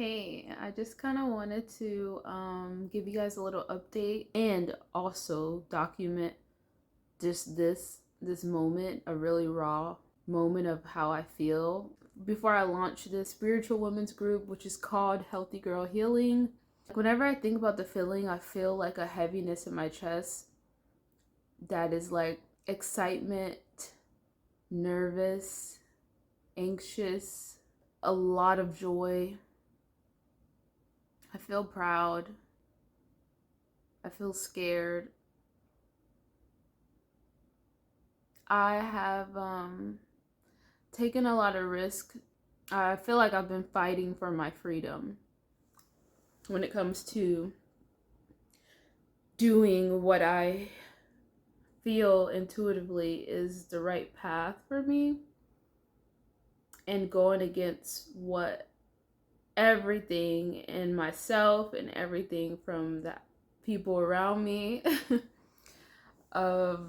Hey, I just kind of wanted to give you guys a little update and also document just this moment, a really raw moment of how I feel before I launch this spiritual women's group, which is called Healthy Girl Healing. Whenever I think about the feeling, I feel like a heaviness in my chest that is like excitement, nervous, anxious, a lot of joy. I feel proud. I feel scared. I have taken a lot of risk. I feel like I've been fighting for my freedom when it comes to doing what I feel intuitively is the right path for me and going against what everything in myself and everything from the people around me of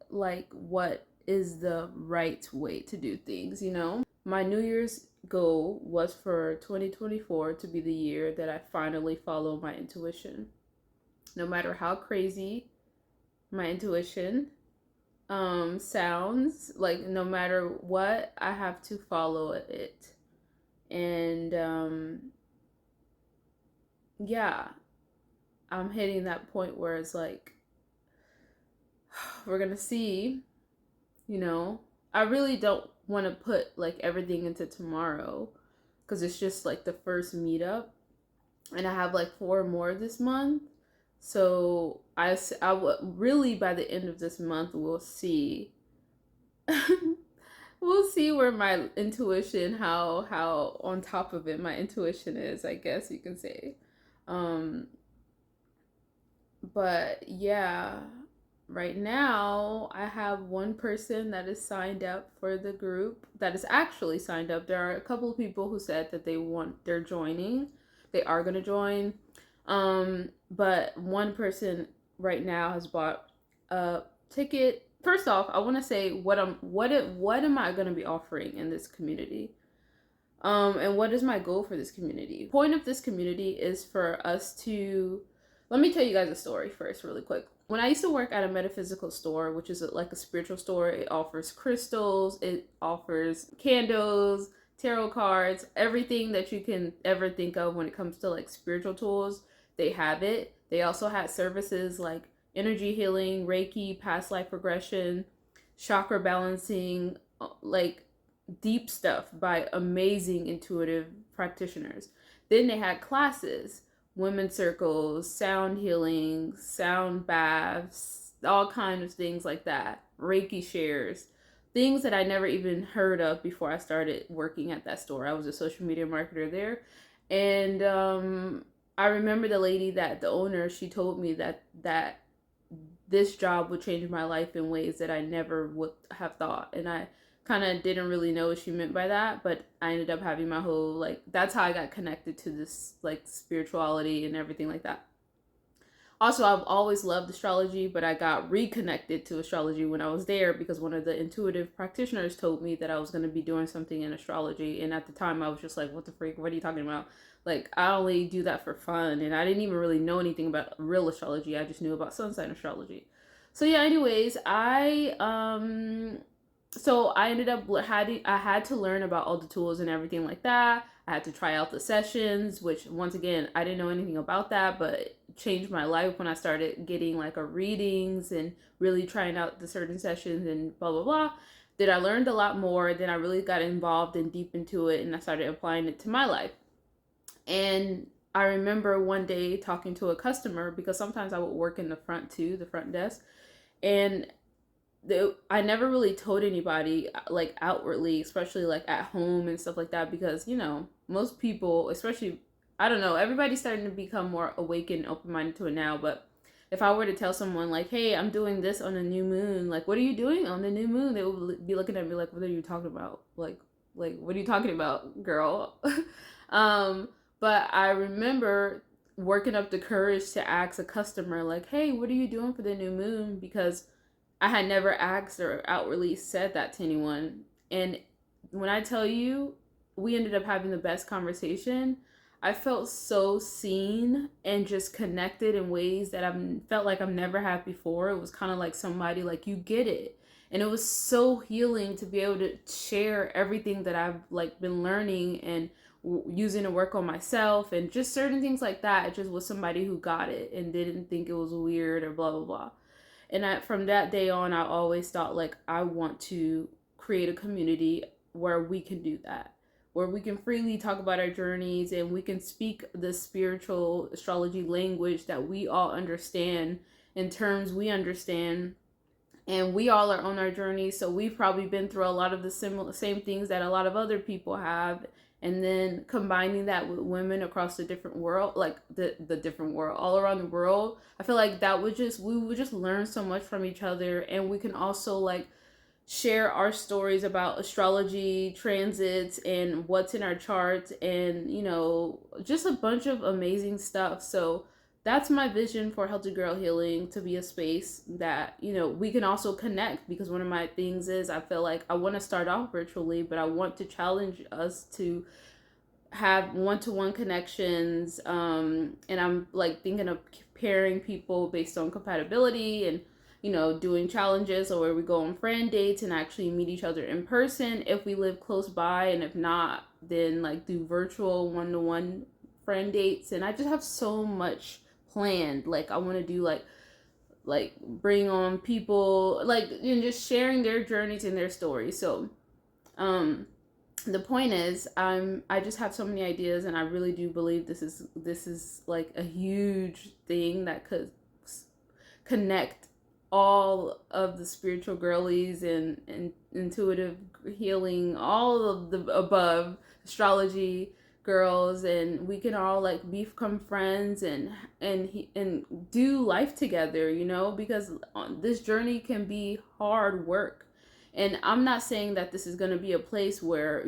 like what is the right way to do things, you know? My New Year's goal was for 2024 to be the year that I finally follow my intuition. No matter how crazy my intuition sounds, like no matter what, I have to follow it. And yeah, I'm hitting that point where it's like we're gonna see, you know. I really don't want to put like everything into tomorrow because it's just like the first meetup and I have like four more this month. So I would really by the end of this month we'll see we'll see where my intuition, how on top of it my intuition is, I guess you can say. um but yeah, right now I have one person that is signed up for the group, that is actually signed up. There are a couple of people who said that they're joining, they are going to join. But one person right now has bought a ticket. First off, I want to say what am I going to be offering in this community, and what is my goal for this community. The point of this community is for us to, let me tell you guys a story first really quick. When I used to work at a metaphysical store, which is like a spiritual store, it offers crystals, it offers candles, tarot cards, everything that you can ever think of when it comes to like spiritual tools. They have it. They also had services like energy healing, Reiki, past life regression, chakra balancing, like deep stuff by amazing intuitive practitioners. Then they had classes, women's circles, sound healing, sound baths, all kinds of things like that. Reiki shares, things that I never even heard of before I started working at that store. I was a social media marketer there. And I remember the lady, that the owner, she told me that this job would change my life in ways that I never would have thought. And I kind of didn't really know what she meant by that, but I ended up having my whole, like, that's how I got connected to this like spirituality and everything like that. Also, I've always loved astrology, but I got reconnected to astrology when I was there because one of the intuitive practitioners told me that I was going to be doing something in astrology. And at the time, I was just like, what the freak? What are you talking about? Like, I only do that for fun. And I didn't even really know anything about real astrology. I just knew about sun sign astrology. So, yeah, anyways, so I ended up I had to learn about all the tools and everything like that. I had to try out the sessions, which once again I didn't know anything about that, but it changed my life when I started getting like a readings and really trying out the certain sessions and blah blah blah. Then I learned a lot more. Then I really got involved and deep into it, and I started applying it to my life. And I remember one day talking to a customer because sometimes I would work in the front too, the front desk, and I never really told anybody like outwardly, especially like at home and stuff like that, because you know most people, especially, I don't know, everybody's starting to become more awake and open minded to it now. But if I were to tell someone like, "Hey, I'm doing this on a new moon," like, "What are you doing on the new moon?" They would be looking at me like, "What are you talking about? Like what are you talking about, girl?" um, but I remember working up the courage to ask a customer like, "Hey, what are you doing for the new moon?" Because I had never asked or outwardly said that to anyone. And when I tell you, we ended up having the best conversation. I felt so seen and just connected in ways that I've felt like I've never had before. It was kind of like somebody like, you get it. And it was so healing to be able to share everything that I've like been learning and using to work on myself and just certain things like that. It just was somebody who got it and didn't think it was weird or blah blah blah. And from that day on, I always thought like, I want to create a community where we can do that, where we can freely talk about our journeys and we can speak the spiritual astrology language that we all understand, in terms we understand. And we all are on our journey, so we've probably been through a lot of the same things that a lot of other people have. And then combining that with women across the different world, like the different world, all around the world, I feel like that would just, we would just learn so much from each other. And we can also like share our stories about astrology transits and what's in our charts, and just a bunch of amazing stuff. So that's my vision for Healthy Girl Healing, to be a space that we can also connect, because one of my things is, I feel like I want to start off virtually, but I want to challenge us to have one-to-one connections, and I'm like thinking of pairing people based on compatibility, and doing challenges, or where we go on friend dates and actually meet each other in person if we live close by, and if not, then like do virtual one-to-one friend dates. And I just have so much planned. Like I want to do like bring on people, like, and just sharing their journeys and their stories. So the point is, I just have so many ideas, and I really do believe this is like a huge thing that could connect all of the spiritual girlies and intuitive healing, all of the above astrology girls, and we can all like become friends and do life together, because this journey can be hard work. And I'm not saying that this is going to be a place where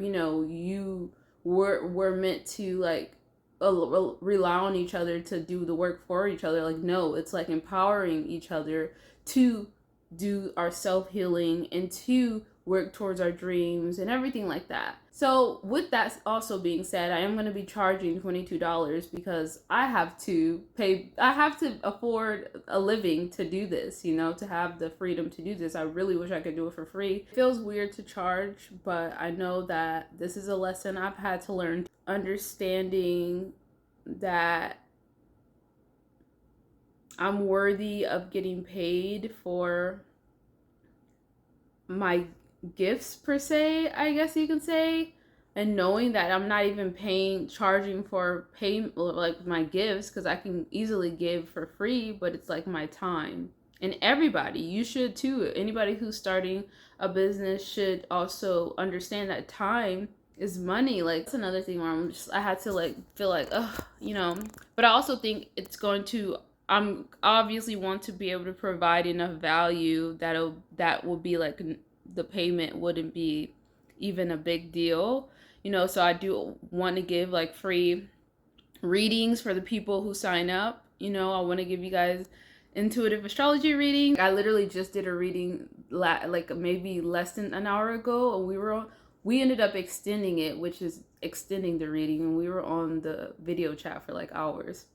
we're meant to like rely on each other to do the work for each other. Like, no, it's like empowering each other to do our self-healing and to work towards our dreams and everything like that. So with that also being said, I am going to be charging $22 because I have to afford a living to do this, to have the freedom to do this. I really wish I could do it for free. It feels weird to charge, but I know that this is a lesson I've had to learn, understanding that I'm worthy of getting paid for my gifts, per se, I guess you can say. And knowing that I'm not even charging for like my gifts, because I can easily give for free, but it's like my time. And everybody, you should too. Anybody who's starting a business should also understand that time is money. Like, that's another thing where I had to like feel like, but I also think I'm obviously want to be able to provide enough value that will be like, the payment wouldn't be even a big deal, so I do want to give like free readings for the people who sign up. I want to give you guys intuitive astrology reading. I literally just did a reading like maybe less than an hour ago, and we ended up extending it, which is extending the reading, and we were on the video chat for like hours.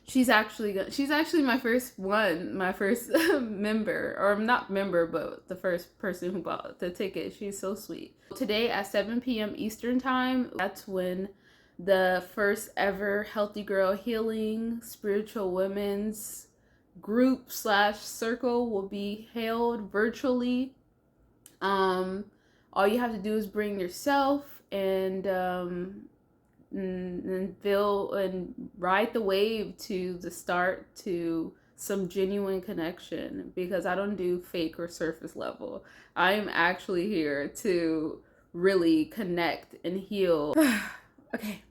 She's actually my first member, or not member, but the first person who bought the ticket. She's so sweet. Today at 7 p.m. Eastern time, that's when the first ever Healthy Girl Healing Spiritual Women's group / circle will be held virtually. All you have to do is bring yourself and feel and ride the wave to the start to some genuine connection, because I don't do fake or surface level. I am actually here to really connect and heal. Okay.